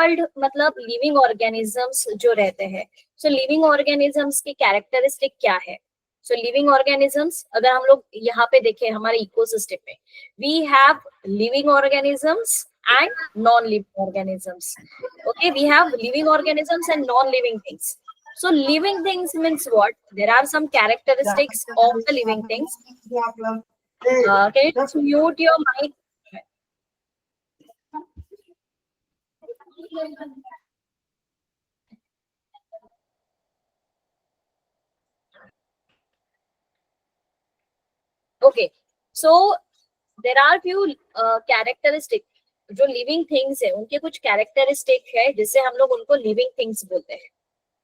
Called मतलब living organisms जो रहते हैं. सो लिविंग ऑर्गेनिजम्स की कैरेक्टरिस्टिक क्या है? सो लिविंग ऑर्गेनिजम्स, अगर हम लोग यहाँ पे देखें हमारे इकोसिस्टम में, we have living organisms and non-living organisms. Okay, we have living organisms and non-living things. So living things means what? There are some characteristics of the living things. Can you just mute your mic? Okay, so there are few characteristics. जो living things है उनके कुछ characteristic है जिससे हम लोग उनको living things बोलते हैं.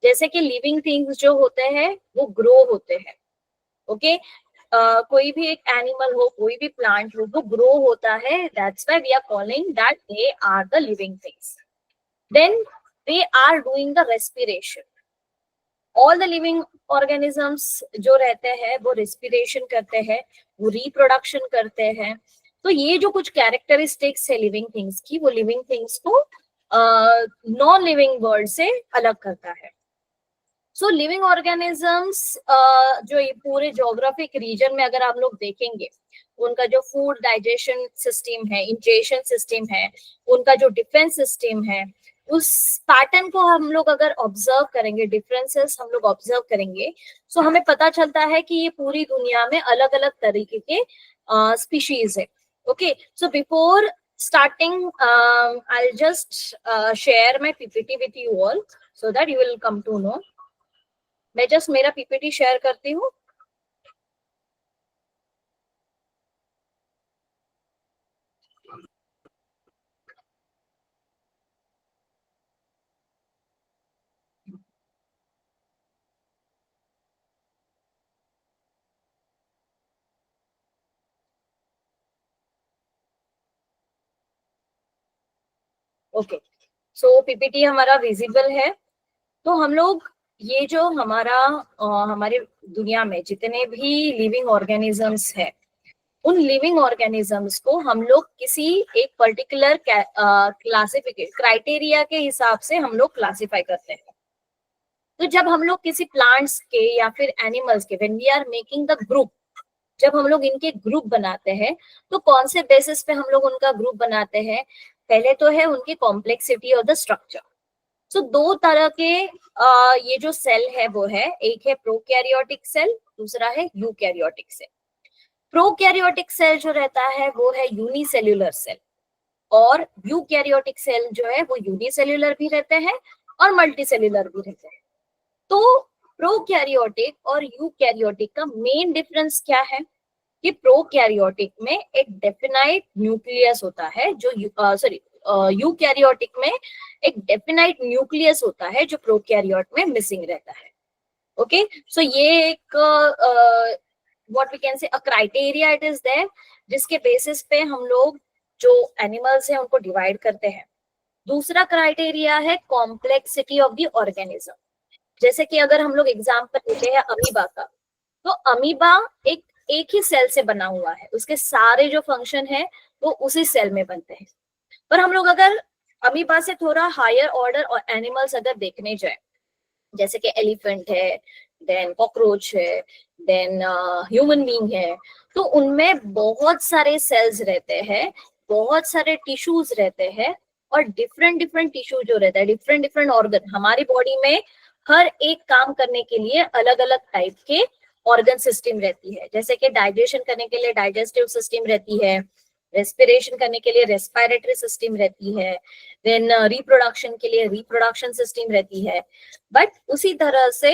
जैसे कि लिविंग थिंग्स जो होते हैं वो ग्रो होते हैं. ओके, कोई भी एक एनिमल हो, कोई भी प्लांट हो, वो ग्रो होता है. That's why we are calling that they are the living things. Then they are doing the respiration. All the living organisms जो रहते हैं वो रेस्पिरेशन करते हैं, वो रिप्रोडक्शन करते हैं. तो ये जो कुछ कैरेक्टरिस्टिक्स है लिविंग थिंग्स की, वो लिविंग थिंग्स को नॉन लिविंग वर्ल्ड से अलग करता है. सो लिविंग ऑर्गेनिजम्स जो ये पूरे ज्योग्राफिक रीजन में अगर आप लोग देखेंगे, उनका जो फूड डाइजेशन सिस्टम है, इंजेशन सिस्टम है, उनका जो डिफेंस सिस्टम है, उस पैटर्न को हम लोग अगर ऑब्जर्व करेंगे, डिफरेंसेस हम लोग ऑब्जर्व करेंगे, सो हमें पता चलता है कि ये पूरी दुनिया में अलग अलग तरीके के स्पीशीज है. Okay, so before starting, I'll just share my PPT with you all so that you will come to know. मैं जस्ट मेरा पीपीटी शेयर करती हूँ. ओके, सो पीपीटी हमारा विजिबल है. तो हम लोग ये जो हमारे दुनिया में जितने भी लिविंग ऑर्गेनिजम्स है, उन लिविंग ऑर्गेनिजम्स को हम लोग किसी एक पर्टिकुलर क्लासिफिकेशन क्राइटेरिया के हिसाब से हम लोग क्लासिफाई करते हैं. तो जब हम लोग किसी प्लांट्स के या फिर एनिमल्स के, when we are making the group, जब हम लोग इनके ग्रुप बनाते हैं, तो कौन से बेसिस पे हम लोग उनका ग्रुप बनाते हैं? पहले तो है उनकी कॉम्प्लेक्सिटी ऑफ द स्ट्रक्चर. सो दो तरह के ये जो सेल है वो है, एक है प्रोकैरियोटिक सेल, दूसरा है यूकैरियोटिक सेल. प्रोकैरियोटिक सेल जो रहता है वो है यूनिसेल्युलर सेल, और यूकैरियोटिक सेल जो है वो यूनिसेल्युलर भी रहते हैं और मल्टीसेल्युलर भी रहते हैं. तो प्रोकैरियोटिक और यूकैरियोटिक का मेन डिफरेंस क्या है? कि प्रोकैरियोटिक में एक डेफिनाइट न्यूक्लियस होता है, जो यूकैरियोटिक में एक डेफिनाइट न्यूक्लियस होता है जो प्रोकैरियोट में मिसिंग रहता है. ओके, सो ये एक what we can say a criteria it is there, जिसके बेसिस पे हम लोग जो एनिमल्स हैं उनको डिवाइड करते हैं. दूसरा क्राइटेरिया है कॉम्प्लेक्सिटी ऑफ द ऑर्गेनिज्म. जैसे कि अगर हम लोग एग्जांपल लेते हैं अमीबा का, तो अमीबा एक ही सेल से बना हुआ है, उसके सारे जो फंक्शन है वो उसी सेल में बनते हैं. पर हम लोग अगर अमीबा से थोड़ा हायर ऑर्डर और एनिमल्स अगर देखने जाए, जैसे कि एलिफेंट है, देन कॉकरोच है, देन ह्यूमन बीइंग है, तो उनमें बहुत सारे सेल्स रहते हैं, बहुत सारे टिश्यूज रहते हैं, और डिफरेंट डिफरेंट टिश्यू जो रहता है, डिफरेंट डिफरेंट ऑर्गन, हमारी बॉडी में हर एक काम करने के लिए अलग अलग टाइप के ऑर्गन सिस्टम रहती है. जैसे कि डाइजेशन करने के लिए डाइजेस्टिव सिस्टम रहती है, रेस्पिरेशन करने के लिए रेस्पिरेटरी सिस्टम रहती है, देन रिप्रोडक्शन के लिए रिप्रोडक्शन सिस्टम रहती है. बट उसी तरह से,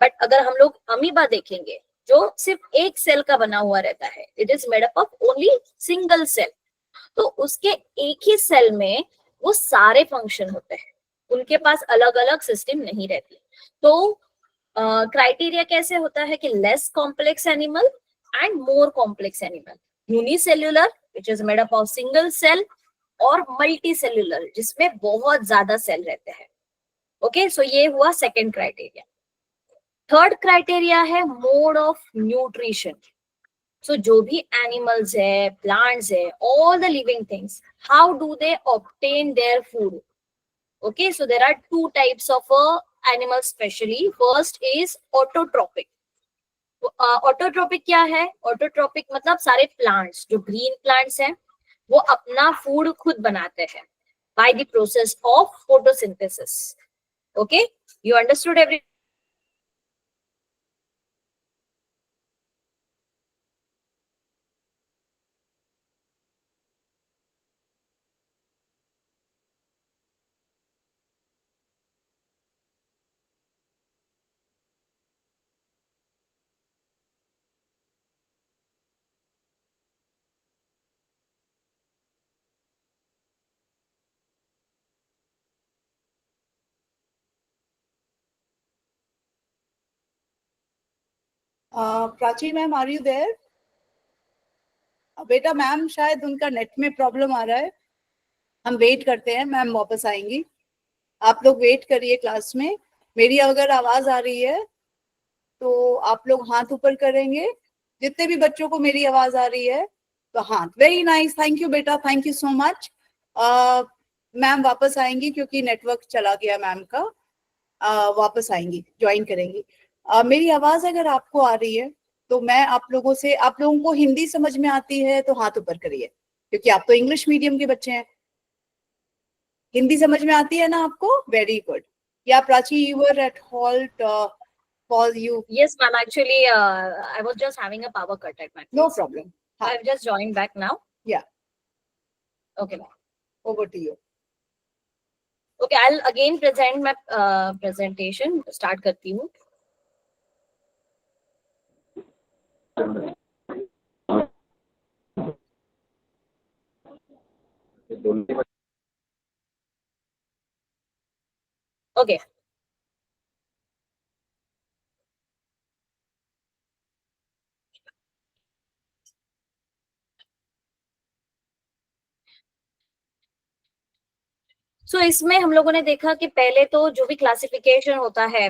बट अगर हम लोग अमीबा देखेंगे जो सिर्फ एक सेल का बना हुआ रहता है, it is made up of only single cell, तो उसके एक ही सेल में वो सारे फंक्शन होते हैं, उनके पास अलग अलग सिस्टम नहीं रहती. तो क्राइटेरिया कैसे होता है कि less complex animal and more complex animal, unicellular which is made up of single cell, और मल्टी सेल्युलर जिसमें बहुत ज्यादा सेल रहते हैं. ओके, सो ये हुआ सेकेंड क्राइटेरिया. थर्ड क्राइटेरिया है मोड ऑफ न्यूट्रिशन. सो जो भी एनिमल्स है, प्लांट्स है, all the living things, how do they obtain their food? Okay, so there are two types of animals specially. First is autotrophic. Autotrophic क्या है? Autotrophic मतलब सारे plants जो ग्रीन प्लांट्स हैं वो अपना फूड खुद बनाते हैं by the process of photosynthesis. Okay, you understood every. Prachi ma'am, are you there? बेटा मैम शायद उनका नेट में प्रॉब्लम आ रहा है, हम वेट करते हैं, मैम वापस आएंगी. आप लोग वेट करिए क्लास में. मेरी अगर आवाज आ रही है तो आप लोग हाथ ऊपर करेंगे. जितने भी बच्चों को मेरी आवाज आ रही है तो हाथ. वेरी नाइस, थैंक यू बेटा, thank you so much. Ma'am वापस आएंगी क्योंकि नेटवर्क चला गया मैम का. वापस आएंगी, ज्वाइन करेंगी. मेरी आवाज अगर आपको आ रही है तो मैं आप लोगों से, आप लोगों को हिंदी समझ में आती है तो हाथ ऊपर करिए, क्योंकि आप तो इंग्लिश मीडियम के बच्चे हैं. हिंदी समझ में आती है ना आपको? Very good. Yeah Prachi, you were at halt for you? Yes, ma'am. Actually, I was just having a power cut at my place. No problem. I've just joined back now. Yeah. Okay, ma'am. Over to you. Okay, I'll again present my presentation. Start करती हूँ. Okay. सो इसमें हम लोगों ने देखा कि पहले तो जो भी क्लासिफिकेशन होता है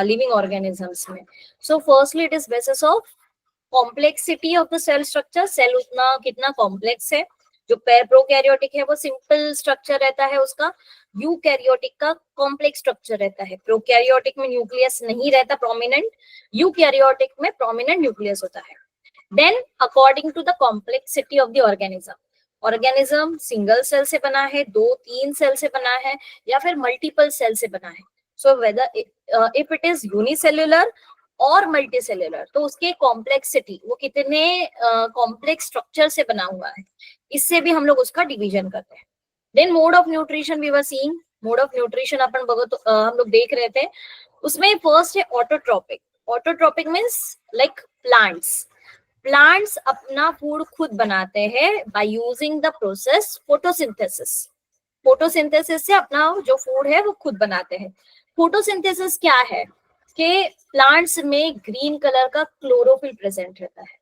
लिविंग ऑर्गेनिजम्स में, so firstly it is basis of complexity of the cell structure. Cell उतना कितना कॉम्प्लेक्स है. जो प्रोकैरियोटिक है वो सिंपल स्ट्रक्चर रहता है उसका. यूकैरियोटिक का कॉम्प्लेक्स स्ट्रक्चर रहता है. प्रोकैरियोटिक में न्यूक्लियस नहीं रहता प्रोमिनेंट, यूकैरियोटिक में प्रोमिनेंट न्यूक्लियस होता है. Then according to the complexity of the organism, organism single cell से बना है, 2-3 सेल से बना है, या फिर मल्टीपल सेल से बना है. So whether if it is unicellular और मल्टीसेल्युलर, तो उसके कॉम्प्लेक्सिटी वो कितने कॉम्प्लेक्स स्ट्रक्चर से बना हुआ है, इससे भी हम लोग उसका डिवीजन करते हैं. Then mode of nutrition we were seeing. Mode of nutrition अपन हम लोग देख रहे थे. उसमें फर्स्ट है autotrophic. Autotrophic means like plants. Plants अपना फूड खुद बनाते हैं by using the process photosynthesis. Photosynthesis से अपना जो फूड है वो खुद बनाते हैं. फोटोसिंथेसिस क्या है कि प्लांट्स में ग्रीन कलर का क्लोरोफिल प्रेजेंट रहता है.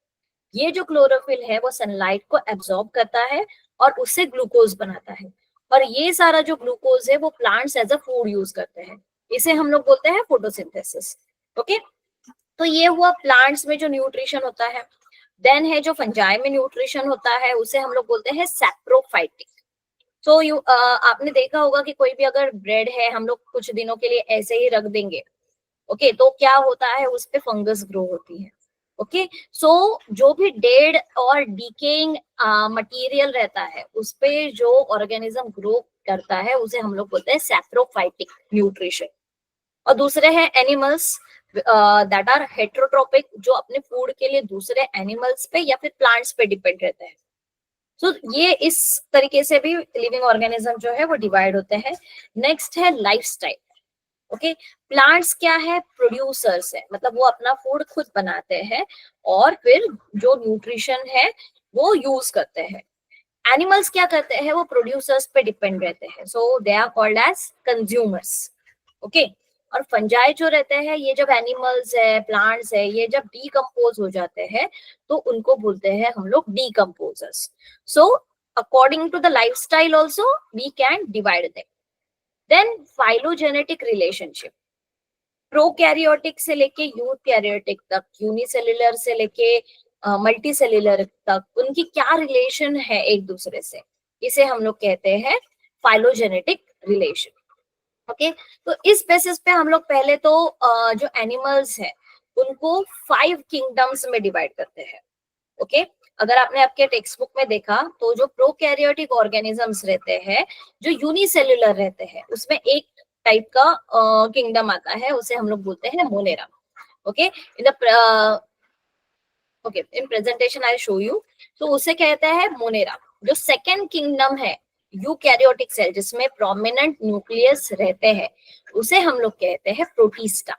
ये जो क्लोरोफिल है वो सनलाइट को एब्सॉर्ब करता है और उससे ग्लूकोज बनाता है. और ये सारा जो ग्लूकोज है वो plants as a food use करते हैं. इसे हम लोग बोलते हैं फोटोसिंथेसिस. ओके, तो ये हुआ प्लांट्स में जो न्यूट्रिशन होता है. देन है जो फंजाई में न्यूट्रिशन होता है, उसे हम लोग बोलते हैं सैप्रोफाइटिक. सो आपने देखा होगा कि कोई भी अगर ब्रेड है हम लोग कुछ दिनों के लिए ऐसे ही रख देंगे, ओके, तो क्या होता है, उस पे फंगस ग्रो होती है. ओके, सो जो भी डेड और डिकेइंग मटेरियल रहता है उस पे जो ऑर्गेनिज्म ग्रो करता है उसे हम लोग बोलते हैं सैप्रोफाइटिक न्यूट्रिशन. और दूसरे हैं एनिमल्स दैट आर हेट्रोट्रोपिक, जो अपने फूड के लिए दूसरे एनिमल्स पे या फिर प्लांट्स पे डिपेंड रहते हैं. सो ये इस तरीके से भी लिविंग ऑर्गेनिज्म जो है वो डिवाइड होते हैं. नेक्स्ट है लाइफस्टाइल. ओके, प्लांट्स क्या है, प्रोड्यूसर्स है, मतलब वो अपना फूड खुद बनाते हैं और फिर जो न्यूट्रिशन है वो यूज करते हैं. एनिमल्स क्या करते हैं, वो प्रोड्यूसर्स पे डिपेंड रहते हैं. So they are called as consumers. Okay, और फंजाई जो रहते हैं, ये जब एनिमल्स है, प्लांट्स है, ये जब डीकम्पोज हो जाते हैं तो उनको बोलते हैं हम लोग decomposers. So according to the lifestyle also we can divide them. Then phylogenetic relationship. Prokaryotic से लेके यूकैरियोटिक तक, यूनिसेल्युलर से लेके मल्टीसेल्युलर तक, उनकी क्या रिलेशन है एक दूसरे से, इसे हम लोग कहते हैं फाइलोजेनेटिक रिलेशन. ओके, तो इस बेसिस पे हम लोग पहले तो जो एनिमल्स है उनको 5 किंगडम्स में डिवाइड करते हैं। ओके, अगर आपने आपके टेक्स्ट बुक में देखा तो जो प्रोकैरियोटिक ऑर्गेनिजम्स रहते हैं, जो यूनिसेल्युलर रहते हैं, उसमें एक टाइप का किंगडम आता है, उसे हम लोग बोलते हैं Monera. Okay, in the okay in presentation I show you, तो उसे कहते हैं मोनेरा। जो सेकेंड किंगडम है यूकैरियोटिक सेल, जिसमें प्रोमिनेंट न्यूक्लियस रहते हैं, उसे हम लोग कहते हैं प्रोटिस्टा।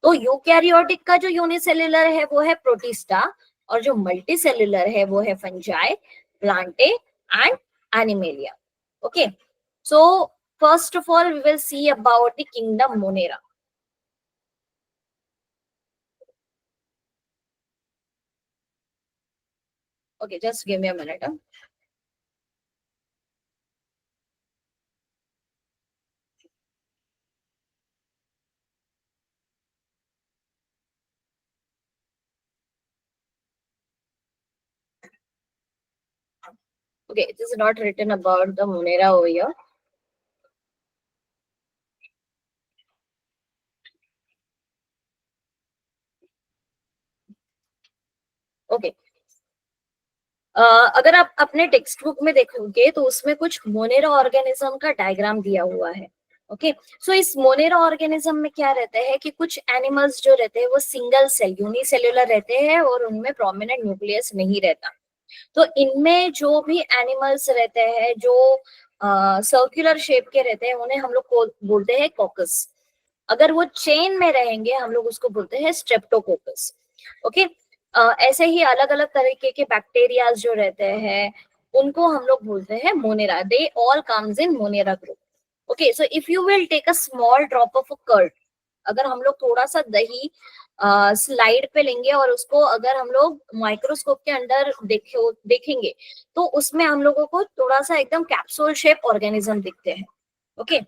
तो यूकैरियोटिक का जो यूनिसेल्युलर है वो है प्रोटिस्टा, और जो मल्टीसेल्युलर है वो है fungi, plantae and animalia. Okay, so first of all we will see about the kingdom monera. Okay, just give me a minute. Okay, it is not written about the Monera over here. Okay. अगर आप अपने text book में देखोगे तो उसमें कुछ Monera organism का diagram दिया हुआ है। ओके, सो इस मोनेरा ऑर्गेनिज्म में क्या रहता है कि कुछ एनिमल्स जो रहते हैं वो सिंगल सेल यूनिसेल्युलर रहते हैं और उनमें प्रोमिनेंट न्यूक्लियस नहीं रहता। तो इनमें जो भी एनिमल्स रहते हैं जो सर्कुलर शेप के रहते हैं, उन्हें हम लोग को बोलते हैं कॉकस। अगर वो चेन में रहेंगे हम लोग उसको बोलते हैं स्ट्रेप्टोकोकस। ओके, ऐसे ही अलग अलग तरीके के बैक्टीरिया जो रहते हैं उनको हम लोग बोलते हैं monera. They all comes in monera group. Okay, so if you will take a small drop of a curd, अगर हम लोग थोड़ा सा दही स्लाइड पे लेंगे और उसको अगर हम लोग माइक्रोस्कोप के अंदर देखेंगे तो उसमें हम लोगों को थोड़ा सा एकदम कैप्सूल शेप ऑर्गेनिज्म दिखते हैं। Okay,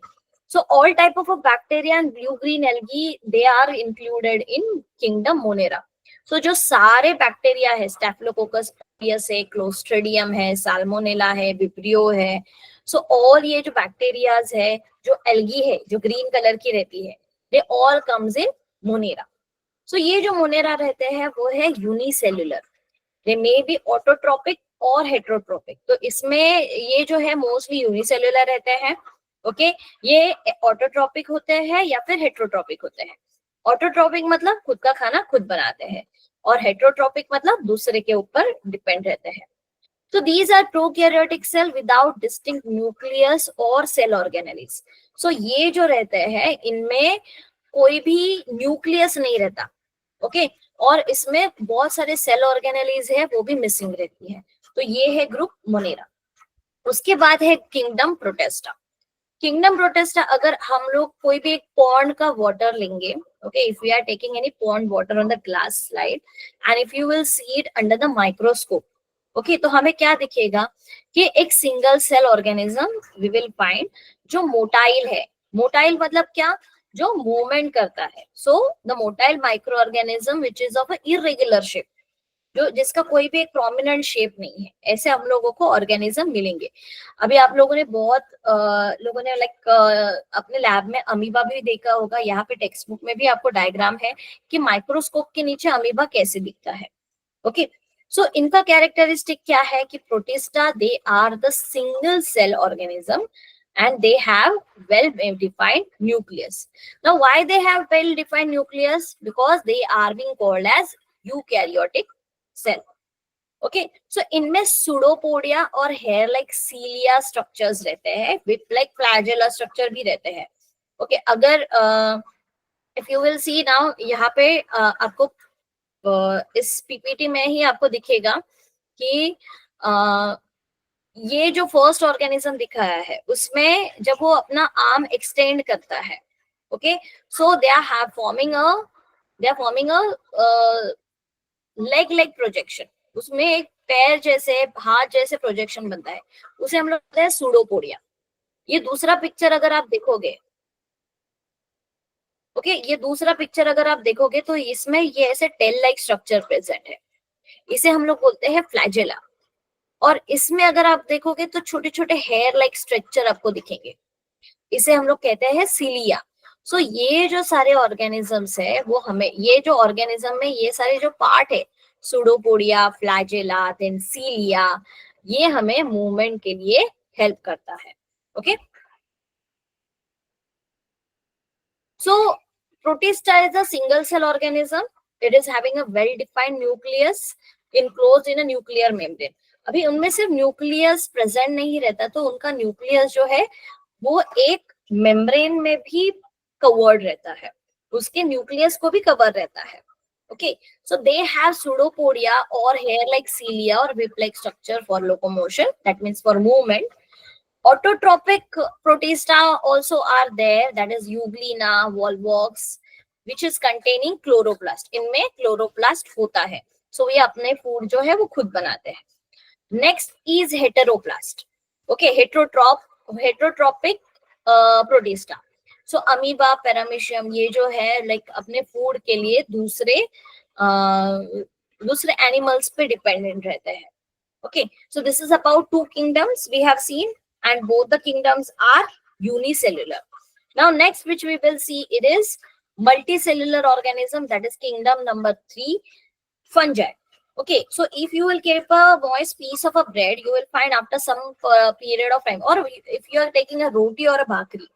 so all type of a bacteria and blue green algae they are included in kingdom monera. So जो सारे बैक्टीरिया है, स्टेफिलोकोकस ऑरियस है, क्लोस्ट्रिडियम है, साल्मोनेला है, विब्रियो है, सो ऑल ये जो बैक्टीरियाज है, जो एल्गी है जो ग्रीन कलर की रहती है, they all comes in monera. So ये जो मोनेरा रहते हैं वो है unicellular. They may be autotrophic और हेट्रोट्रोपिक। तो इसमें ये जो है मोस्टली यूनिसेल्युलर रहते हैं। ओके, ये ऑटोट्रोपिक होते हैं या फिर हेट्रोट्रोपिक होते हैं। ऑटोट्रोपिक मतलब खुद का खाना खुद बनाते हैं, और हेट्रोट्रोपिक मतलब दूसरे के ऊपर डिपेंड रहते हैं। तो these are prokaryotic cell without distinct nucleus और cell organelles. So ये जो रहते हैं इनमें कोई भी न्यूक्लियस नहीं रहता। ओके, और इसमें बहुत सारे सेल ऑर्गेनेलीज है वो भी मिसिंग रहती है। तो ये है ग्रुप मोनेरा। उसके बाद है किंगडम प्रोटेस्टा। किंगडम प्रोटेस्टा, अगर हम लोग कोई भी एक पॉन्ड का वाटर लेंगे, okay, if we are taking any pond water on the glass slide and if you will see it under the microscope, okay, तो हमें क्या दिखेगा कि एक single cell organism we will find जो मोटाइल है। मोटाइल मतलब क्या, जो मूवमेंट करता है। So the motile microorganism which is of irregular shape, जो जिसका कोई भी एक प्रोमिनेंट शेप नहीं है, ऐसे हम लोगों को ऑर्गेनिज्म मिलेंगे। अभी आप लोगों ने बहुत लोगों ने लाइक अपने लैब में अमीबा भी देखा होगा। यहाँ पे टेक्स्ट बुक में भी आपको डायग्राम है कि माइक्रोस्कोप के नीचे अमीबा कैसे दिखता है। ओके, सो इनका कैरेक्टरिस्टिक क्या है कि protista they are the single cell organism and they have well defined nucleus. Now why they have well defined nucleus? Because they are being called as eukaryotic cell. Okay, so इनमें pseudopodia और hair like सीलिया structures रहते हैं, with like flagella structure भी रहते हैं। Okay, अगर if you will C now यहाँ पे आपको इस पीपीटी में ही आपको दिखेगा कि ये जो फर्स्ट ऑर्गेनिज्म दिखाया है उसमें जब वो अपना आर्म एक्सटेंड करता है, okay, so they are forming a leg projection. उसमें एक पैर जैसे हाथ जैसे प्रोजेक्शन बनता है, उसे हम लोग कहते हैं सूडोपोडिया। ये दूसरा पिक्चर अगर आप देखोगे, ओके, ये दूसरा पिक्चर अगर आप देखोगे तो इसमें ये ऐसे टेल लाइक स्ट्रक्चर प्रेजेंट है, इसे हम लोग बोलते हैं फ्लैजेला। और इसमें अगर आप देखोगे तो छोटे छोटे हेयर लाइक स्ट्रक्चर आपको दिखेंगे। इसे हम लोग कहते हैं सीलिया। सो ये जो सारे ऑर्गेनिजम्स है वो हमें, ये जो ऑर्गेनिज्म में ये सारे जो पार्ट है, सुडोपोडिया, फ्लैजेला, देन सीलिया, ये हमें मूवमेंट के लिए हेल्प करता है। Okay, so protista is a single cell organism. It is having a well defined nucleus enclosed in a nuclear membrane. अभी उनमें सिर्फ न्यूक्लियस प्रेजेंट नहीं रहता, तो उनका न्यूक्लियस जो है वो एक मेम्ब्रेन में भी कवर्ड रहता है, उसके न्यूक्लियस को भी कवर रहता है। Okay, so they have pseudopodia or hair like cilia or whip like structure for locomotion, that means for movement. Autotrophic protista also are there, that is euglena, volvox, which is containing chloroplast. इनमें chloroplast होता है, so ये अपने food जो है वो खुद बनाते हैं. Next is heteroplast. Okay, heterotrophic protista. So amoeba, paramecium, ये जो है like अपने फूड के लिए दूसरे एनिमल्स पे डिपेंडेंट रहते हैं. Okay, so this is about two kingdoms we have seen, and both the kingdoms are unicellular. Now next which we will see, it is multicellular organism, that is kingdom number 3, fungi. Okay, so if you will keep a moist piece of a bread, you will find after some period of time, or if you are taking a roti or a bhakri,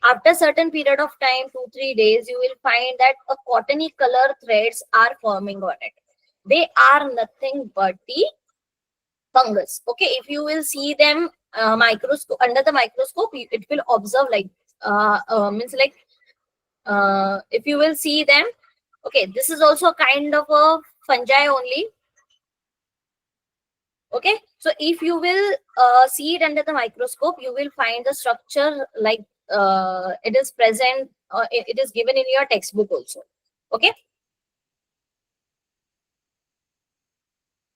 after certain period of time, 2-3 days, you will find that a cottony color threads are forming on it. They are nothing but the fungus. Okay, if you will see them microscope, under the microscope, it will observe like means like if you will see them, okay, this is also a kind of a fungi only. Okay, so if you will see it under the microscope, you will find the structure like it is present, it is given in your textbook also. Okay.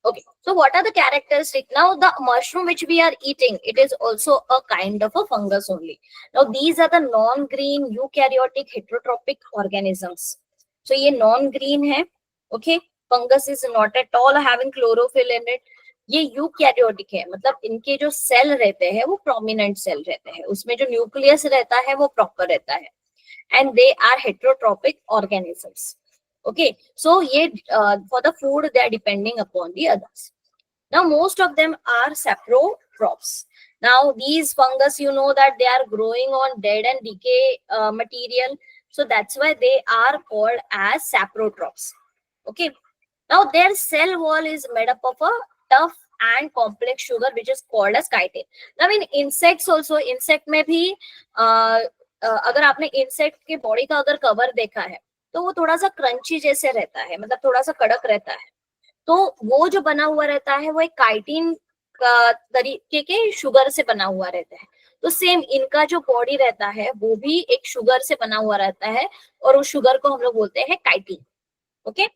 Okay, so what are the characteristics? Now the mushroom which we are eating, it is also a kind of a fungus only. Now these are the non-green eukaryotic heterotrophic organisms. So ये non-green है. Okay, fungus is not at all having chlorophyll in it. ये eukaryotic है, मतलब इनके जो cell रहते हैं वो प्रोमिनेंट सेल रहते हैं, उसमें जो न्यूक्लियस रहता है वो प्रॉपर रहता है, and they are heterotrophic organisms. Okay, so for the food they are depending upon the others. Now most of them are saprotrophs. Now these fungus, you know that they are growing on dead and decay material, so that's why they are called as saprotrophs. Okay, now their cell wall is made up of a tough and complex sugar which is called as chitin. Now in insects also, insect में भी अगर आपने insect के body का अगर cover देखा है तो वो थोड़ा सा क्रंची जैसे रहता है, मतलब थोड़ा सा कड़क रहता है, तो वो जो बना हुआ रहता है वो एक काइटिन का तरीके के शुगर से बना हुआ रहता है. तो सेम इनका जो बॉडी रहता है वो भी एक शुगर से बना हुआ रहता है, और उस शुगर को हम लोग बोलते हैं chitin. Okay,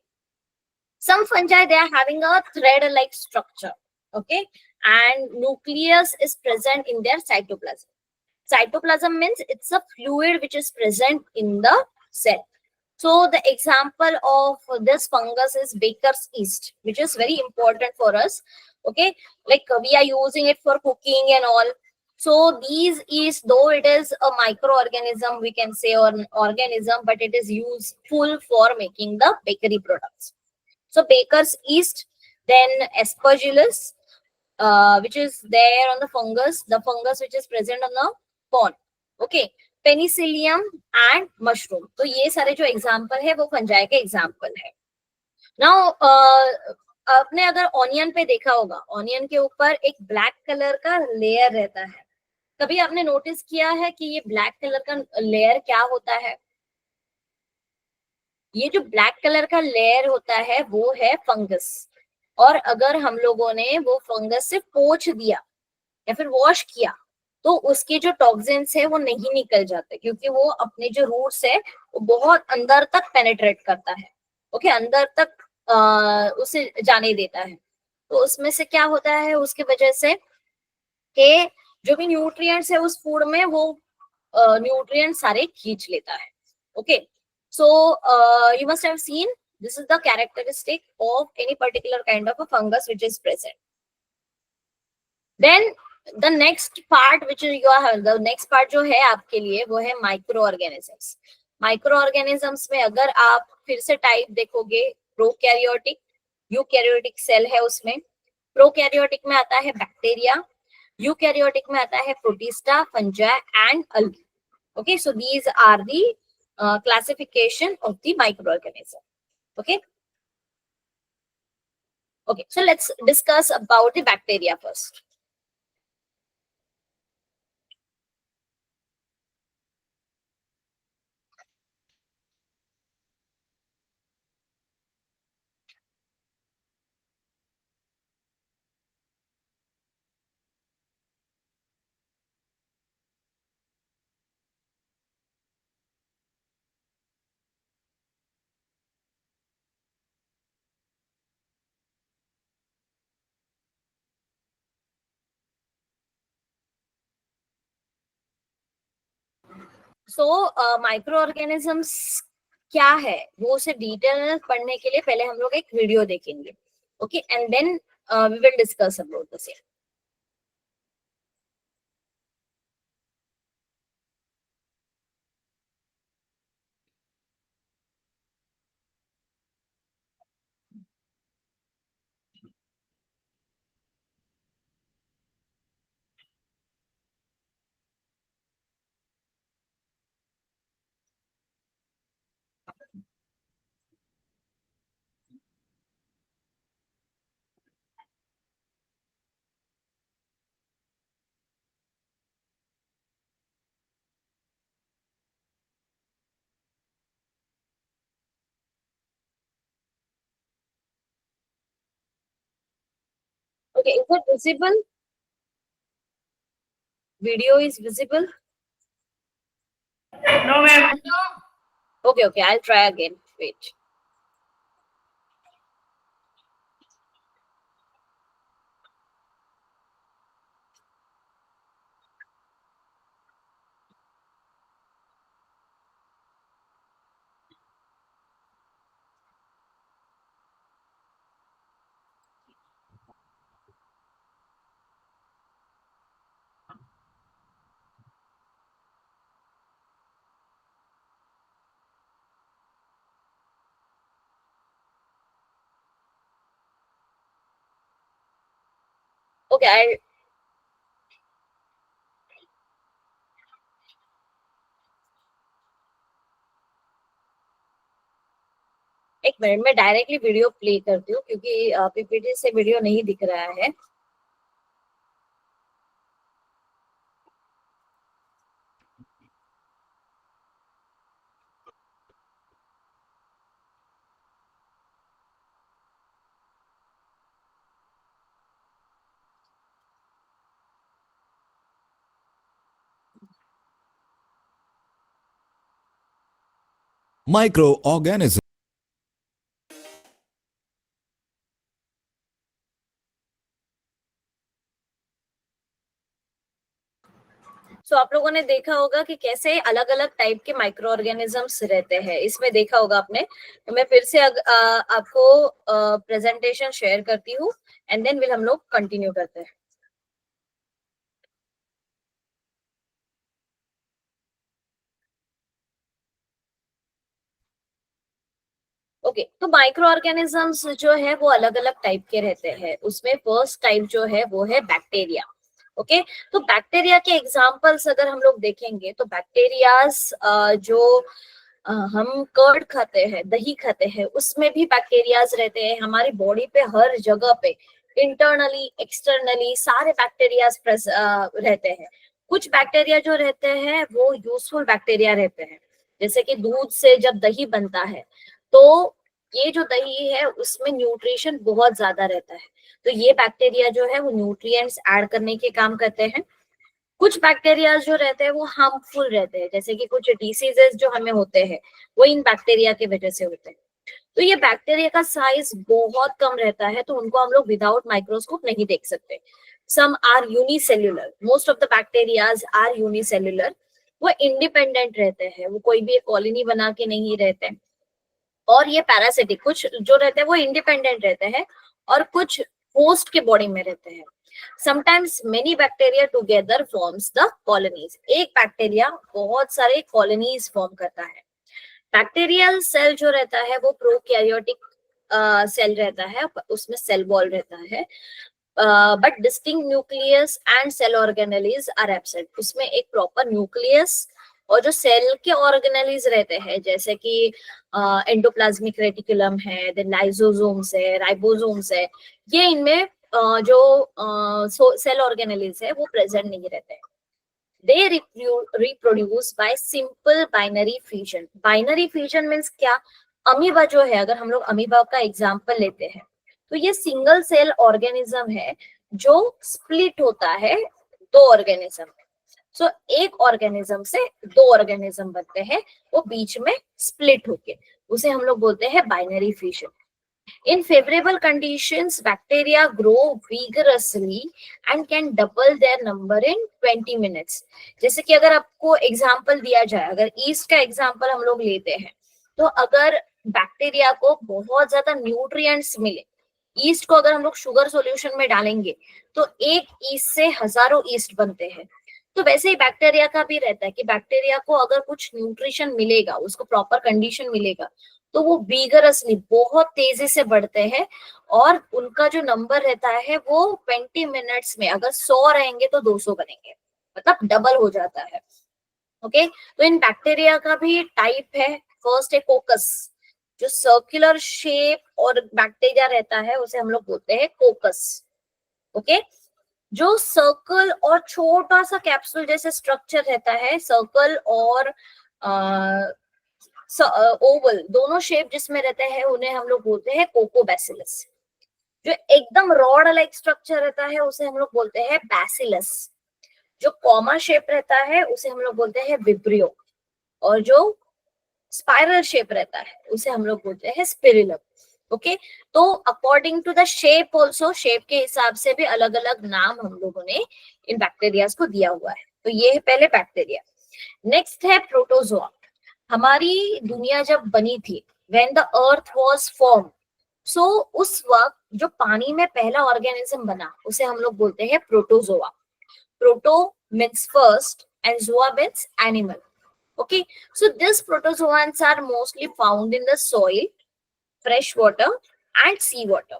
some fungi they are having a thread like structure. Okay, and nucleus is present in their cytoplasm. Cytoplasm means it's a fluid which is present in the cell. So the example of this fungus is Baker's yeast, which is very important for us. Okay, like we are using it for cooking and all. So these yeast, though it is a microorganism, we can say, or an organism, but it is useful for making the bakery products. So Baker's yeast, then Aspergillus, which is there on the fungus which is present on the corn. Okay, Penicillium and mushroom. तो ये सारे जो example है वो fungi के example है. Now आपने अगर ऑनियन पे देखा होगा, ऑनियन के ऊपर एक ब्लैक कलर का लेयर रहता है. कभी आपने नोटिस किया है कि ये ब्लैक कलर का लेयर क्या होता है? ये जो ब्लैक कलर का लेयर होता है वो है फंगस. और अगर हम लोगों ने वो फंगस से पोंछ दिया या फिर वॉश किया तो उसके जो टॉक्सिन्स है वो नहीं निकल जाते, क्योंकि वो अपने जो रूट्स है वो बहुत अंदर तक पेनिट्रेट करता है. ओके, अंदर तक उसे जाने देता है. तो उसमें से क्या होता है, उसके वजह से कि जो भी न्यूट्रिएंट्स है उस फूड में वो न्यूट्रिएंट सारे खींच लेता है. Okay, so you must have seen this is the characteristic of any particular kind of a fungus which is present. Then the next part which the next part जो है आपके लिए वो है माइक्रो ऑर्गेनिजम्स। माइक्रो ऑर्गेनिजम्स में अगर आप फिर से टाइप देखोगे, प्रोकैरियोटिक, यूकैरियोटिक सेल है उसमें। प्रोकैरियोटिक में आता है बैक्टीरिया, यूकैरियोटिक में आता है protista, fungi and algae. Okay, so these are the classification of the microorganism. Okay. Okay, so let's discuss about the bacteria first. So microorganisms क्या है वो उसे डिटेल पढ़ने के लिए पहले हम लोग एक वीडियो देखेंगे। Okay, and then we will discuss about the same. Okay, is it visible? Video is visible? No, ma'am. Okay, okay, I'll try again. Wait. Okay, I'll एक मिनट में डायरेक्टली वीडियो प्ले करती हूँ क्योंकि PPT से video नहीं दिख रहा है। Microorganism. सो आप लोगों ने देखा होगा कि कैसे अलग अलग टाइप के माइक्रो ऑर्गेनिजम्स रहते हैं, इसमें देखा होगा आपने। तो मैं फिर से आपको प्रेजेंटेशन शेयर करती हूँ एंड देन विल हम लोग कंटिन्यू करते हैं। ओके, तो माइक्रो ऑर्गेनिजम्स जो है वो अलग अलग टाइप के रहते हैं। उसमें फर्स्ट टाइप जो है वो है बैक्टीरिया। ओके, तो बैक्टीरिया के एग्जांपल्स अगर हम लोग देखेंगे तो बैक्टीरियाज जो हम कर्ड खाते हैं, दही खाते हैं, उसमें भी बैक्टीरियाज रहते हैं। हमारी बॉडी पे हर जगह पे इंटरनली एक्सटर्नली सारे बैक्टीरियाज रहते हैं। कुछ बैक्टीरिया जो रहते हैं वो यूजफुल बैक्टीरिया रहते हैं, जैसे कि दूध से जब दही बनता है तो ये जो दही है उसमें न्यूट्रिशन बहुत ज्यादा रहता है, तो ये बैक्टीरिया जो है वो न्यूट्रिएंट्स ऐड करने के काम करते हैं। कुछ बैक्टीरिया जो रहते हैं वो हार्मफुल रहते हैं, जैसे कि कुछ डिसीजेस जो हमें होते हैं वो इन बैक्टीरिया की वजह से होते हैं। तो ये बैक्टीरिया का साइज बहुत कम रहता है, तो उनको हम लोग विदाउट माइक्रोस्कोप नहीं देख सकते। Some are unicellular, most of the bacterias are unicellular. वो इंडिपेंडेंट रहते हैं, वो कोई भी एक कॉलोनी बना के नहीं रहते। और ये पैरासिटिक, कुछ जो रहते हैं वो इंडिपेंडेंट रहते हैं और कुछ होस्ट के बॉडी में रहते हैं। Sometimes many bacteria together forms the colonies, एक बैक्टीरिया बहुत सारे कॉलोनीज फॉर्म करता है। बैक्टीरियल सेल जो रहता है वो प्रोकैरियोटिक सेल रहता है, उसमें सेल वॉल रहता है, but distinct nucleus and cell organelles are absent. उसमें एक प्रॉपर न्यूक्लियस और जो सेल के ऑर्गेनेलीज रहते हैं जैसे कि एंडोप्लाज्मिक रेटिकुलम है, देन लाइसोसोम्स है, राइबोसोम्स है, ये इनमें जो सेल ऑर्गेनेलीज है वो प्रेजेंट नहीं रहते हैं। They reproduce by simple binary fission. Binary fission means क्या? अमीबा जो है, अगर हम लोग अमीबा का एग्जाम्पल लेते हैं तो ये सिंगल सेल ऑर्गेनिज्म है जो स्प्लिट होता है दो ऑर्गेनिज्म में। सो एक ऑर्गेनिज्म से दो ऑर्गेनिज्म बनते हैं, वो बीच में स्प्लिट होके, उसे हम लोग बोलते हैं binary fission. In favorable conditions, bacteria grow vigorously and can double their number in 20 minutes. जैसे कि अगर आपको एग्जाम्पल दिया जाए, अगर ईस्ट का एग्जाम्पल हम लोग लेते हैं, तो अगर बैक्टीरिया को बहुत ज्यादा न्यूट्रिएंट्स मिले, ईस्ट को अगर हम लोग शुगर सॉल्यूशन में डालेंगे तो एक ईस्ट से हजारों ईस्ट बनते हैं। तो वैसे ही बैक्टीरिया का भी रहता है कि बैक्टीरिया को अगर कुछ न्यूट्रिशन मिलेगा, उसको प्रॉपर कंडीशन मिलेगा, तो वो विगरसली बहुत तेजी से बढ़ते हैं और उनका जो नंबर रहता है वो 20 मिनट्स में, अगर 100 रहेंगे तो 200 बनेंगे, मतलब डबल हो जाता है। ओके, तो इन बैक्टीरिया का भी टाइप है। फर्स्ट है कोकस, जो सर्कुलर शेप और बैक्टीरिया रहता है उसे हम लोग बोलते हैं कोकस। ओके, जो सर्कल और छोटा सा कैप्सूल जैसे स्ट्रक्चर रहता है, सर्कल और ओवल दोनों शेप जिसमें रहते हैं उन्हें हम लोग बोलते हैं कोकोबैसिलस। जो एकदम रॉड लाइक स्ट्रक्चर रहता है उसे हम लोग बोलते हैं बैसिलस। जो कॉमा शेप रहता है उसे हम लोग बोलते हैं विब्रियो, और जो स्पाइरल शेप रहता है उसे हम लोग बोलते हैं स्पिरिलम। ओके, तो according to the shape also, shape के हिसाब से भी अलग अलग नाम हम लोगों ने इन बैक्टीरियाज को दिया हुआ है। तो ये है पहले बैक्टीरिया। नेक्स्ट है प्रोटोजोआ। हमारी दुनिया जब बनी थी, when the earth was formed, सो उस वक्त जो पानी में पहला ऑर्गेनिज्म बना उसे हम लोग बोलते हैं protozoa. Proto means first and zoa means animal. Okay, so this protozoans are mostly found in the soil, fresh water and sea water.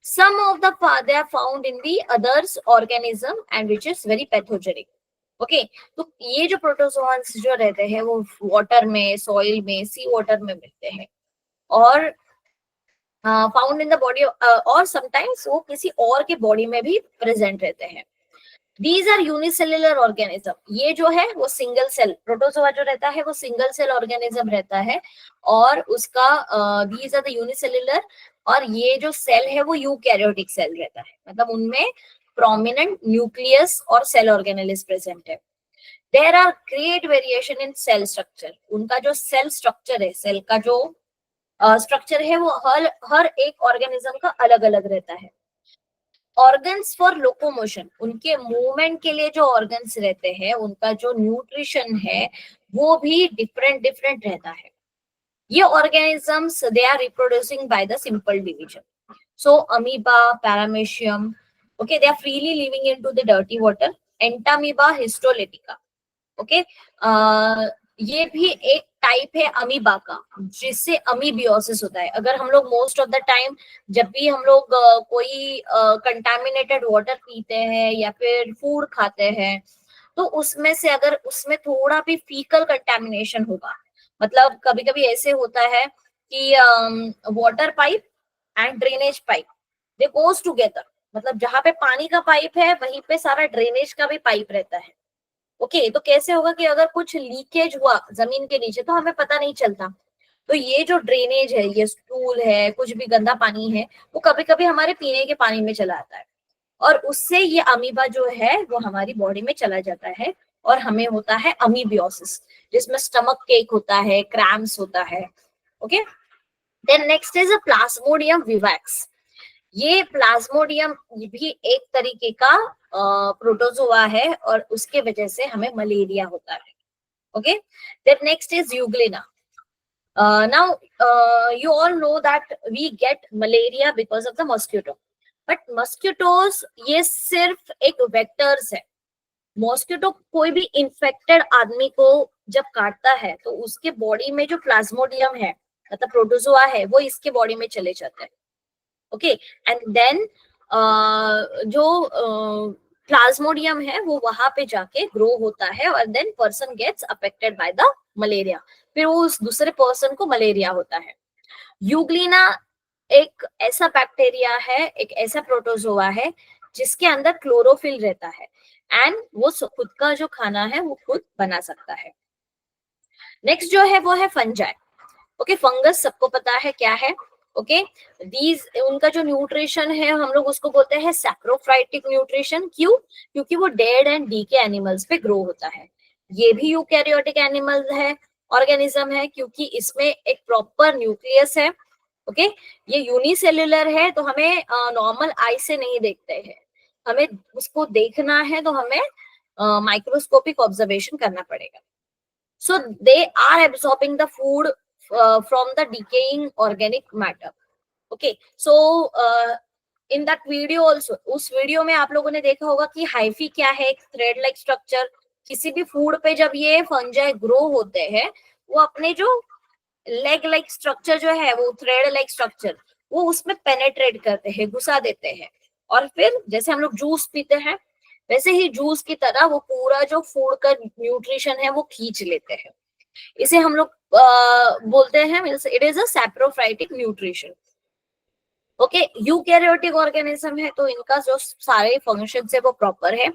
Some of they are found in the others organism and which is very pathogenic. Okay, तो ये जो प्रोटोजोआन्स जो रहते हैं वो water में, soil में, सी water में मिलते हैं और फाउंड इन द बॉडी, और समटाइम्स वो किसी और के बॉडी में भी प्रेजेंट रहते हैं। These are unicellular organism. ये जो है वो सिंगल सेल, प्रोटोजोआ जो रहता है वो सिंगल सेल ऑर्गेनिज्म रहता है और उसका these are the unicellular, और ये जो सेल है वो यूकैरियोटिक सेल रहता है, मतलब उनमें प्रोमिनेंट न्यूक्लियस और सेल ऑर्गेनेलिस प्रेजेंट है। There are great variation in cell structure. उनका जो सेल स्ट्रक्चर है, सेल का जो स्ट्रक्चर है वो हर एक ऑर्गेनिज्म का अलग अलग रहता है। ऑर्गन्स फॉर लोकोमोशन, उनके मूवमेंट के लिए जो ऑर्गन्स रहते हैं उनका जो न्यूट्रिशन है वो भी डिफरेंट डिफरेंट रहता है। ये organisms they are reproducing by the simple division. So amoeba, paramecium, okay, they are freely living into the dirty water. Entamoeba, histolytica, okay, ये भी एक टाइप है अमीबा का जिससे अमीबियोसिस होता है। अगर हम लोग मोस्ट ऑफ द टाइम जब भी हम लोग कोई कंटामिनेटेड वाटर पीते हैं या फिर फूड खाते हैं तो उसमें से अगर उसमें थोड़ा भी फीकल कंटामिनेशन होगा, मतलब कभी कभी ऐसे होता है कि water pipe and drainage pipe they goes together, मतलब जहां पे पानी का पाइप है वहीं पे सारा ड्रेनेज का भी पाइप रहता है। ओके, तो कैसे होगा कि अगर कुछ लीकेज हुआ जमीन के नीचे तो हमें पता नहीं चलता। तो ये जो ड्रेनेज है, ये स्टूल है, कुछ भी गंदा पानी है, वो कभी कभी हमारे पीने के पानी में चला आता है और उससे ये अमीबा जो है वो हमारी बॉडी में चला जाता है और हमें होता है अमीबियोसिस, जिसमें स्टमक केक होता है, क्रैम्स होता है। Okay, then next is a plasmodium vivax. ये प्लाज्मोडियम भी एक तरीके का प्रोटोजोआ है और उसके वजह से हमें मलेरिया होता है। Okay, then next is euglena. Now you all know that we get malaria because of the mosquito. But mosquitoes ये सिर्फ एक वेक्टर्स है। मॉस्किटो कोई भी इन्फेक्टेड आदमी को जब काटता है तो उसके बॉडी में जो प्लाज्मोडियम है, मतलब प्रोटोजोआ है, वो इसके बॉडी में चले जाते हैं। ओके, एंड देन जो प्लाज्मोडियम है वो वहां पे जाके ग्रो होता है और then person gets affected by the malaria, फिर वो उस दूसरे पर्सन को मलेरिया होता है। यूग्लिना एक ऐसा बैक्टीरिया है, एक ऐसा प्रोटोजोआ है जिसके अंदर क्लोरोफिल रहता है एंड वो खुद का जो खाना है वो खुद बना सकता है। नेक्स्ट जो है वो है फंजाई। ओके, फंगस सबको पता है क्या है। ओके, दीज उनका जो न्यूट्रिशन है हम लोग उसको बोलते हैं सैप्रोफाइटिक न्यूट्रिशन। क्यों? क्योंकि वो डेड एंड डी के एनिमल्स पे ग्रो होता है। ये भी यूकैरियोटिक एनिमल है, ऑर्गेनिज्म है, क्योंकि इसमें एक प्रॉपर न्यूक्लियस है। ओके, ये यूनिसेल्युलर है तो हमें नॉर्मल आई से नहीं देखते हैं, हमें उसको देखना है तो हमें माइक्रोस्कोपिक ऑब्जर्वेशन करना पड़ेगा। So they are absorbing the food from the decaying organic matter. Okay, so in that video also, उस वीडियो में आप लोगों ने देखा होगा कि हाइफी क्या है, एक थ्रेड लाइक स्ट्रक्चर। किसी भी फूड पे जब ये फंजाई ग्रो होते हैं वो अपने जो लेग लाइक स्ट्रक्चर जो है, वो थ्रेड लाइक स्ट्रक्चर, वो उसमें पेनेट्रेट करते हैं, घुसा देते हैं, और फिर जैसे हम लोग जूस पीते हैं वैसे ही जूस की तरह वो पूरा जो फूड का न्यूट्रिशन है वो खींच लेते हैं। इसे हम लोग बोलते हैं, it is a saprophytic nutrition. Okay, eukaryotic organism है तो इनका जो सारे फंक्शंस है वो प्रॉपर है।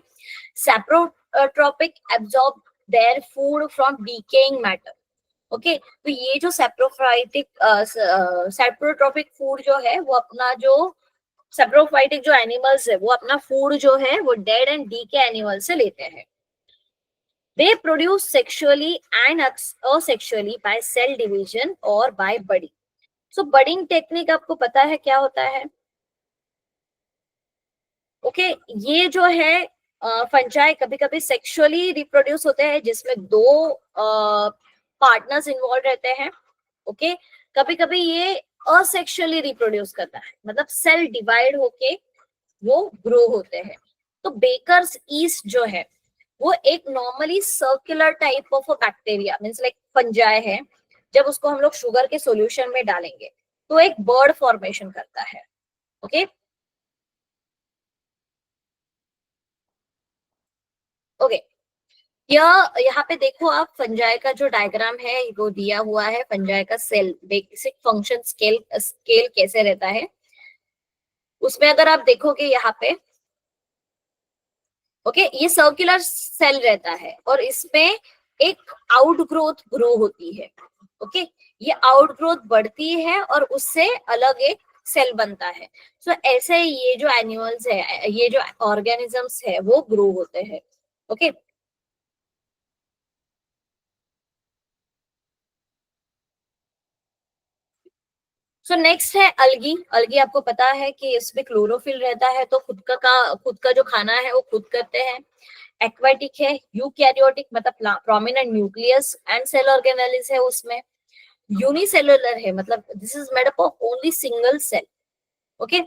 Saprotrophic absorb their food from decaying matter. Okay, तो ये जो सैप्रोट्रोपिक फूड जो है वो अपना जो सैप्रोफाइटिक जो एनिमल्स है वो अपना फूड जो है वो डेड एंड डी के एनिमल से लेते हैं। They produce sexually and asexually by cell division or by budding. So budding technique आपको पता है क्या होता है? ओके, ये जो है फंजाई कभी कभी सेक्सुअली रिप्रोड्यूस होते हैं जिसमें दो पार्टनर्स इन्वॉल्व रहते हैं। ओके, कभी कभी ये असेक्सुअली रिप्रोड्यूस करता है, मतलब सेल डिवाइड होके वो ग्रो होते हैं। तो बेकर्स ईस्ट जो है वो एक normally circular type of bacteria means like fungi है। जब उसको हम लोग शुगर के सॉल्यूशन में डालेंगे तो एक बर्ड फॉर्मेशन करता है। ओके ओके, यहाँ पे देखो आप, फंजाई का जो डायग्राम है वो दिया हुआ है। फंजाई का cell basic function scale scale कैसे रहता है उसमें अगर आप देखोगे यहाँ पे, ओके, ये सर्कुलर सेल रहता है और इसमें एक आउटग्रोथ ग्रो होती है। ओके, ये आउटग्रोथ बढ़ती है और उससे अलग एक सेल बनता है। सो ऐसे ये जो एनिमल्स है, ये जो ऑर्गेनिजम्स है वो ग्रो होते हैं। ओके, सो नेक्स्ट है अलगी। अलगी आपको पता है कि इसमें क्लोरोफिल रहता है तो खुद का जो खाना है वो खुद करते हैं। एक्वाटिक है, यूकैरियोटिक मतलब prominent nucleus and cell organelles है उसमें। यूनिसेलुलर है मतलब this is made up of only single cell. Okay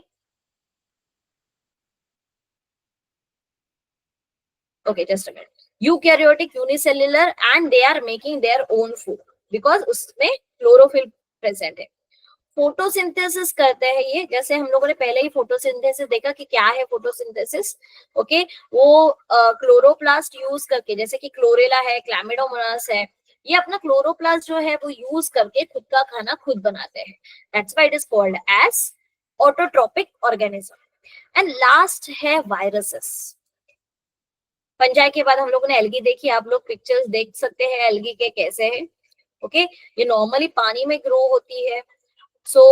okay, just a minute. Eukaryotic, unicellular and they are making their own food because उसमें chlorophyll present है। Photosynthesis करते हैं ये, जैसे हम लोगों ने पहले ही फोटोसिंथेसिस देखा कि क्या है फोटोसिंथेसिस। ओके, वो क्लोरोप्लास्ट यूज करके, जैसे कि क्लोरेला है, क्लैमिडोमोनास है, ये अपना क्लोरोप्लास्ट जो है वो यूज करके खुद का खाना खुद बनाते हैं। That's why it is called as autotrophic organism. And last है वायरसेस। फंजाई के बाद हम लोगों ने एल्गी देखी, आप लोग पिक्चर्स देख सकते हैं एल्गी के कैसे है। ओके, ये नॉर्मली पानी में ग्रो होती है। सो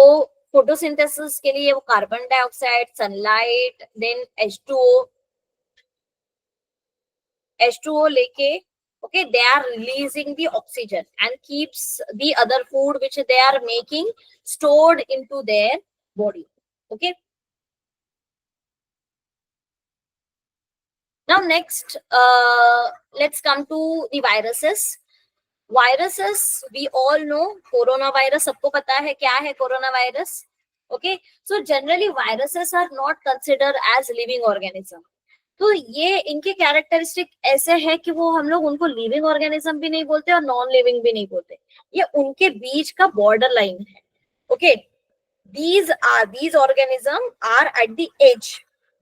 फोटोसिंथेसिस के लिए वो carbon dioxide, sunlight, then H2O लेके, okay, they are releasing the oxygen and keeps the other food which they are making stored into their body. Okay, now next let's come to the viruses. Viruses we all know, corona virus सबको पता है क्या है corona virus. Okay, so generally viruses are not consider as living organism. तो ये इनके characteristic ऐसे है कि वो हम लोग उनको लिविंग ऑर्गेनिज्म भी नहीं बोलते और नॉन लिविंग भी नहीं बोलते, ये उनके बीच का बॉर्डर लाइन है। Okay, these organism are at the edge,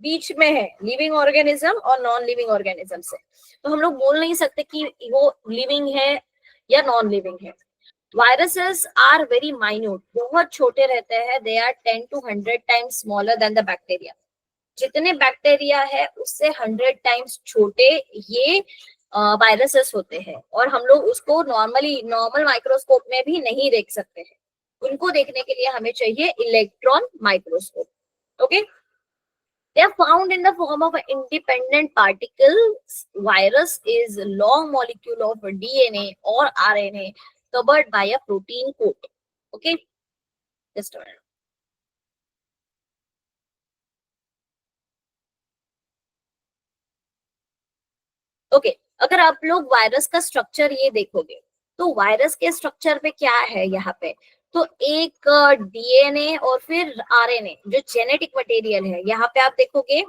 बीच में है लिविंग ऑर्गेनिज्म और नॉन लिविंग ऑर्गेनिज्म से। तो हम लोग बोल नहीं सकते कि वो लिविंग है या नॉन लिविंग है। वायरसेस आर वेरी माइन्यूट, बहुत छोटे रहते हैं, they are 10 to 100 times smaller than the bacteria. जितने बैक्टीरिया है उससे 100 टाइम्स छोटे ये वायरसेस होते हैं, और हम लोग उसको नॉर्मल माइक्रोस्कोप में भी नहीं देख सकते हैं। उनको देखने के लिए हमें चाहिए electron microscope. Okay, they are found in the form of an independent particles. Virus is a long molecule of DNA or RNA covered by a protein coat. Okay, just a minute. Okay, अगर आप लोग virus का structure ये देखोगे तो virus के structure पे क्या है यहाँ पे, तो एक डीएनए और फिर आरएनए जो जेनेटिक मटेरियल है, यहाँ पे आप देखोगे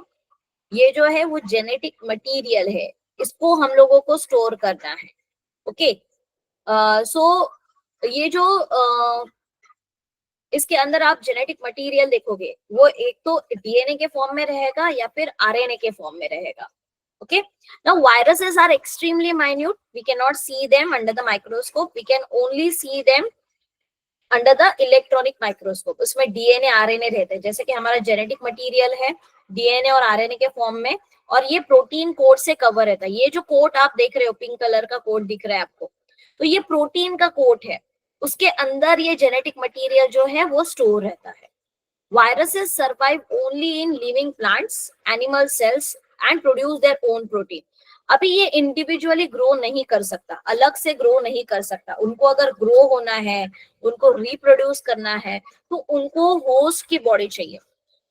ये जो है वो जेनेटिक मटेरियल है, इसको हम लोगों को स्टोर करना है। ओके, सो ये जो इसके अंदर आप जेनेटिक मटेरियल देखोगे वो एक तो डीएनए के फॉर्म में रहेगा या फिर आरएनए के फॉर्म में रहेगा। Okay, now viruses are extremely minute, we cannot see them under the microscope, we can only see them under the electronic microscope। उसमें डीएनए आरएनए रहते हैं, जैसे कि हमारा जेनेटिक मटेरियल है डीएनए और आरएनए के फॉर्म में, और ये प्रोटीन कोट से कवर रहता है। ये जो कोट आप देख रहे हो, पिंक कलर का कोट दिख रहा है आपको, तो ये प्रोटीन का कोट है, उसके अंदर ये जेनेटिक मटेरियल जो है वो स्टोर रहता है। Viruses survive only in living plants, animal cells and produce their own protein। अभी ये इंडिविजुअली ग्रो नहीं कर सकता, अलग से ग्रो नहीं कर सकता। उनको अगर ग्रो होना है, उनको रिप्रोड्यूस करना है, तो उनको होस्ट की बॉडी चाहिए।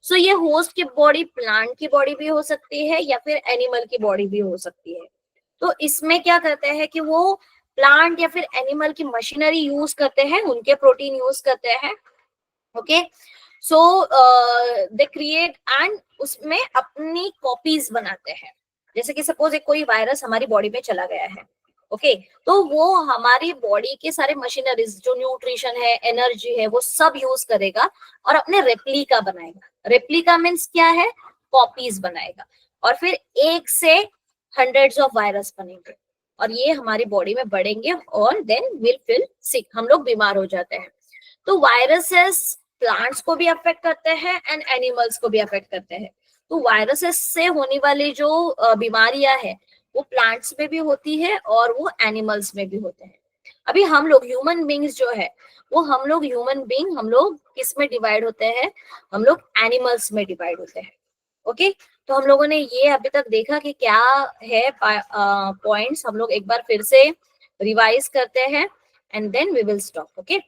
सो ये होस्ट की बॉडी प्लांट की बॉडी भी हो सकती है या फिर एनिमल की बॉडी भी हो सकती है। तो इसमें क्या करते हैं कि वो प्लांट या फिर एनिमल की मशीनरी यूज करते हैं, उनके प्रोटीन यूज करते हैं। Okay, so they create and उसमें अपनी कॉपीज बनाते हैं। जैसे कि सपोज एक कोई वायरस हमारी बॉडी में चला गया है, ओके, तो वो हमारी बॉडी के सारे मशीनरीज जो न्यूट्रिशन है, एनर्जी है, वो सब यूज करेगा और अपने रेप्लिका बनाएगा। रेप्लिका मीन्स क्या है, कॉपीज बनाएगा, और फिर एक से हंड्रेड्स ऑफ वायरस बनेंगे और ये हमारी बॉडी में बढ़ेंगे और देन विल फील सिक, हम लोग बीमार हो जाते हैं। तो वायरसेस प्लांट्स को भी अफेक्ट करते हैं एंड एनिमल्स को भी अफेक्ट करते हैं। तो वायरसेस से होने वाली जो बीमारियां है वो प्लांट्स में भी होती है और वो एनिमल्स में भी होते हैं। अभी हम लोग ह्यूमन बींग्स जो है वो हम लोग किस में डिवाइड होते हैं, हम लोग एनिमल्स में डिवाइड होते हैं। ओके, तो हम लोगों ने ये अभी तक देखा कि क्या है पॉइंट्स, हम लोग एक बार फिर से रिवाइज करते हैं and then we will stop. Okay,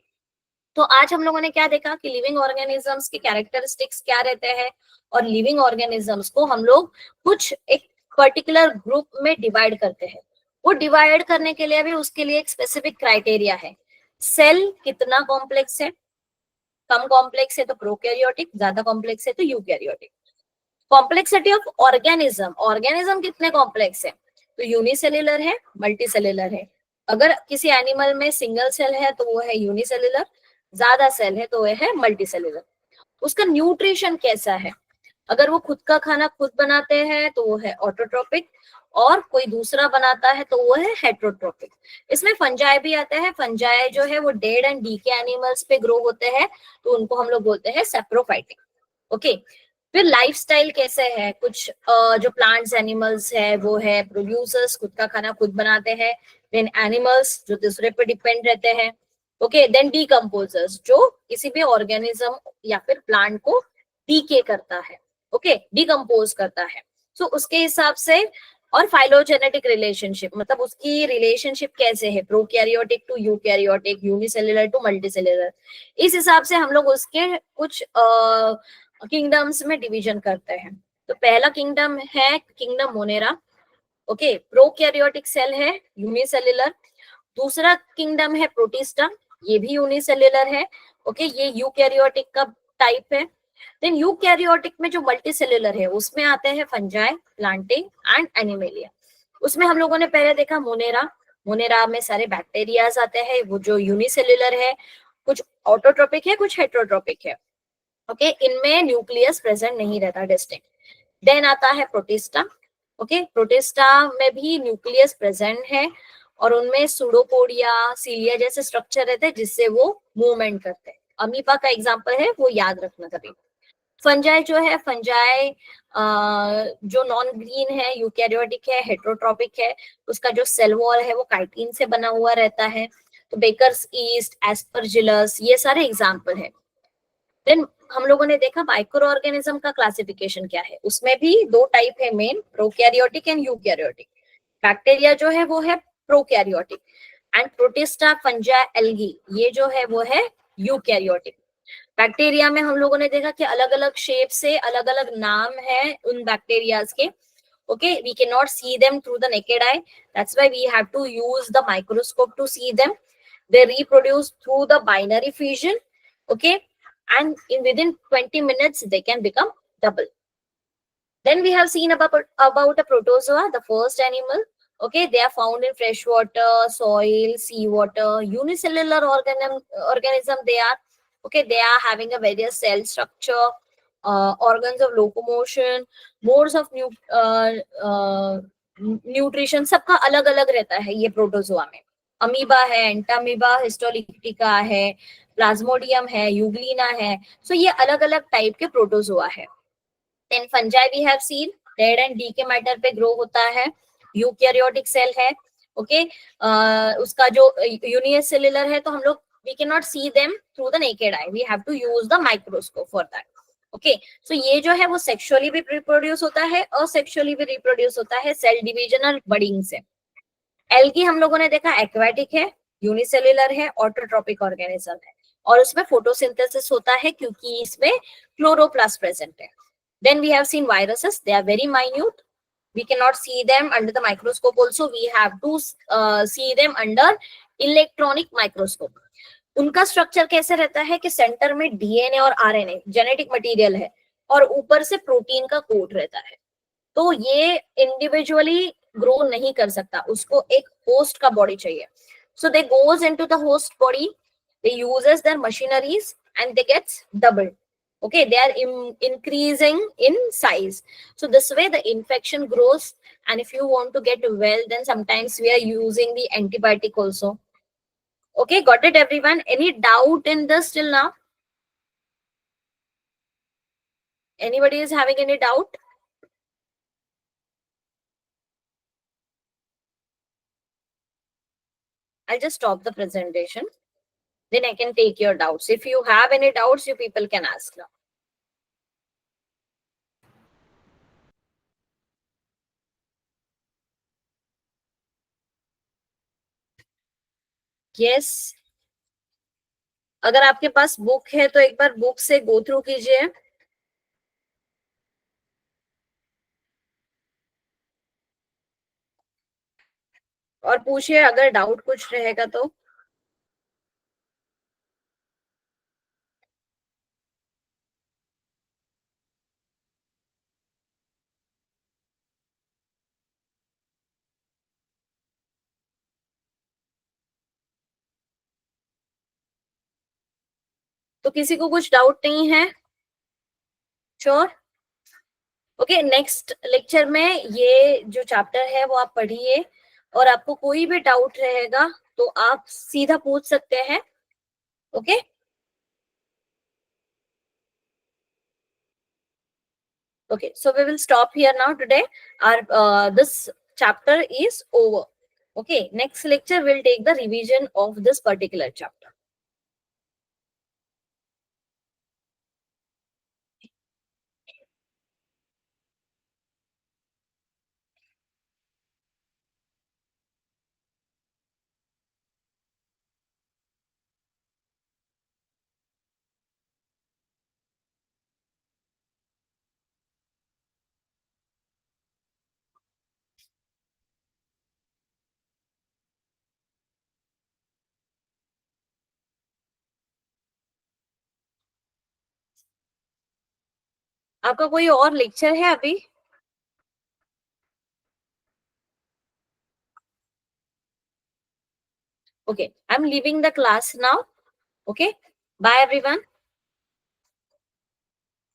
तो आज हम लोगों ने क्या देखा कि लिविंग ऑर्गेनिजम्स के कैरेक्टरिस्टिक्स क्या रहते हैं, और लिविंग ऑर्गेनिजम्स को हम लोग कुछ एक पर्टिकुलर ग्रुप में डिवाइड करते हैं। वो डिवाइड करने के लिए भी उसके लिए एक स्पेसिफिक क्राइटेरिया है। सेल कितना कॉम्प्लेक्स है, कम कॉम्प्लेक्स है तो प्रोकैरियोटिक, ज्यादा कॉम्प्लेक्स है तो यूकैरियोटिक। कॉम्प्लेक्सिटी ऑफ ऑर्गेनिज्म कितने कॉम्प्लेक्स है, तो यूनिसेल्युलर है, मल्टीसेल्युलर है। अगर किसी एनिमल में सिंगल सेल है तो वो है यूनिसेल्युलर, ज्यादा सेल है तो वो है मल्टीसेल्युलर। उसका न्यूट्रिशन कैसा है, अगर वो खुद का खाना खुद बनाते हैं तो वो है ऑटोट्रोपिक, और कोई दूसरा बनाता है तो वो है हेट्रोट्रोपिक। इसमें फंजाई भी आते हैं। फंजाई जो है वो डेड एंड डीके एनिमल्स पे ग्रो होते हैं, तो उनको हम लोग बोलते हैं सैप्रोफाइटिक। ओके, फिर लाइफस्टाइल कैसे है, कुछ जो प्लांट्स एनिमल्स है वो है प्रोड्यूसर्स, खुद का खाना खुद बनाते हैं। देन एनिमल्स जो दूसरे पे डिपेंड रहते हैं। ओके, देन डीकम्पोजर्स जो किसी भी ऑर्गेनिज्म या फिर प्लांट को डीके करता है, ओके, डीकम्पोज करता है। सो उसके हिसाब से, और फाइलोजेनेटिक रिलेशनशिप मतलब उसकी रिलेशनशिप कैसे है, prokaryotic to eukaryotic, unicellular to multicellular, इस हिसाब से हम लोग उसके कुछ किंगडम्स में डिवीजन करते हैं। तो पहला किंगडम है kingdom monera. Okay, prokaryotic cell है, यूनिसेल्युलर। दूसरा किंगडम है प्रोटिस्टा, ये भी यूनिसेल्युलर है। ओके, ये यूकैरियोटिक का टाइप है। देन यूकैरियोटिक में जो मल्टीसेल्युलर है उसमें आते हैं फंजाई, प्लांटिंग एंड एनिमेलिया। उसमें हम लोगों ने पहले देखा मोनेरा, मोनेरा में सारे बैक्टीरियाज आते हैं, वो जो यूनिसेल्युलर है, कुछ ऑटोट्रोपिक है कुछ हेट्रोट्रोपिक है। ओके, इनमें न्यूक्लियस प्रेजेंट नहीं रहता डिस्टिंक्ट। देन आता है प्रोटिस्टा। ओके, प्रोटिस्टा में भी न्यूक्लियस प्रेजेंट है और उनमें सूडोपोडिया, सीलिया जैसे स्ट्रक्चर रहते हैं जिससे वो मूवमेंट करते हैं। अमीबा का एग्जांपल है, वो याद रखना कभी। फंजाई जो है, फंजाई जो नॉन ग्रीन है, यूकैरियोटिक है, हेट्रोट्रोपिक है, उसका जो सेल वॉल है वो काइटिन से बना हुआ रहता है। तो बेकर्स ईस्ट, एस्परजिलस, ये सारे एग्जांपल है। देन हम लोगों ने देखा माइक्रो ऑर्गेनिज्म का क्लासिफिकेशन क्या है। उसमें भी दो टाइप है main, prokaryotic and eukaryotic. Bacteria जो है वो है प्रोकैरियोटिक एंड प्रोटिस्टा, फंजा, एल्गी ये जो है वो है यूकैरियोटिक। बैक्टीरिया में हम लोगों ने देखा कि अलग अलग शेप से अलग अलग नाम है उन बैक्टीरियाज के। Okay, we cannot see them through the naked eye. That's why we have to use the microscope to see them. They reproduce through the binary fission. Okay, and in within 20 minutes they can become double. Then we have seen about a protozoa, the first animal. Okay, they are found in fresh water, soil, seawater, unicellular organism they are. Okay, they are having a various cell structure, organs of locomotion, modes of nutrition, सबका अलग अलग रहता है ये protozoa में। Amoeba है, entamoeba, histolytica है, plasmodium है, यूग्लिना है। सो ये अलग अलग टाइप के प्रोटोजोआ है। Then fungi we have seen, dead and decay matter पे ग्रो होता है, यूकैरियोटिक सेल है। ओके, उसका जो यूनिसेल्युलर है तो हम लोग we can not see them through the naked eye, we have to use the microscope for that. Okay, so ये जो है वो सेक्सुअली भी रिप्रोड्यूस होता है और सेक्सुअली भी रिप्रोड्यूस होता है सेल डिवीजन और बडिंग से। एल्गी हम लोगों ने देखा एक्वाटिक है, यूनिसेल्युलर है, ऑटोट्रोपिक ऑर्गेनिज्म है और उसमें फोटोसिंथेसिस होता है क्योंकि इसमें क्लोरोप्लास्ट प्रेजेंट है। Then we have seen viruses. They are very minute. We cannot see them under the microscope also. We have to see them under electronic microscope. उनका स्ट्रक्चर कैसे रहता है कि सेंटर में डीएनए और आरएनए जेनेटिक मटेरियल है और ऊपर से प्रोटीन का कोट रहता है। तो ये इंडिविजुअली ग्रो नहीं कर सकता, उसको एक होस्ट का बॉडी चाहिए। So they goes into the host body, they uses their machineries and they gets doubled. Okay, they are increasing in size. So this way the infection grows, and if you want to get well, then sometimes we are using the antibiotic also. Okay, got it everyone? Any doubt in this till now? Anybody is having any doubt? I'll just stop the presentation, then I can take your doubts. If you have any doubts, you people can ask now. Yes, अगर आपके पास book है तो एक बार book से go through कीजिए। और पूछिए अगर डाउट कुछ रहेगा तो। तो किसी को कुछ डाउट नहीं है? श्योर? ओके, नेक्स्ट लेक्चर में ये जो चैप्टर है वो आप पढ़िए और आपको कोई भी डाउट रहेगा तो आप सीधा पूछ सकते हैं। Okay, okay, so we will stop here now today. Our this chapter is over. Okay, next lecture will take the revision of this particular chapter. आपका कोई और लेक्चर है अभी? Okay, I'm leaving the class now. Okay, bye everyone.